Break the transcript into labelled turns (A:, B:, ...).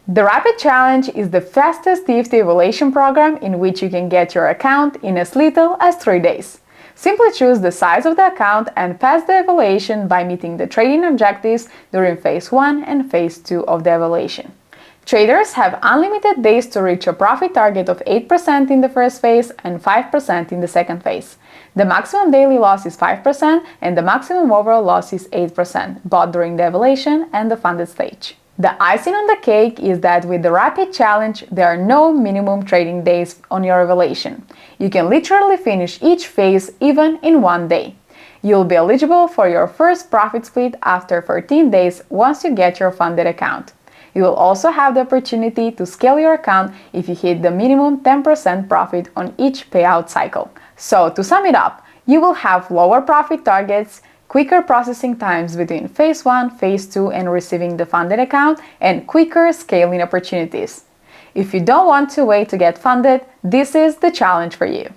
A: The Rapid Challenge is the fastest TFT evaluation program in which you can get your account in as little as 3 days. Simply choose the size of the account and pass the evaluation by meeting the trading objectives during Phase 1 and Phase 2 of the evaluation. Traders have unlimited days to reach a profit target of 8% in the first phase and 5% in the second phase. The maximum daily loss is 5% and the maximum overall loss is 8%, both during the evaluation and the funded stage. The icing on the cake is that with the Rapid Challenge, there are no minimum trading days on your evaluation. You can literally finish each phase even in 1 day. You'll be eligible for your first profit split after 14 days once you get your funded account. You will also have the opportunity to scale your account if you hit the minimum 10% profit on each payout cycle. So, to sum it up, you will have lower profit targets, quicker processing times between Phase 1, Phase 2 and receiving the funded account, and quicker scaling opportunities. If you don't want to wait to get funded, this is the challenge for you.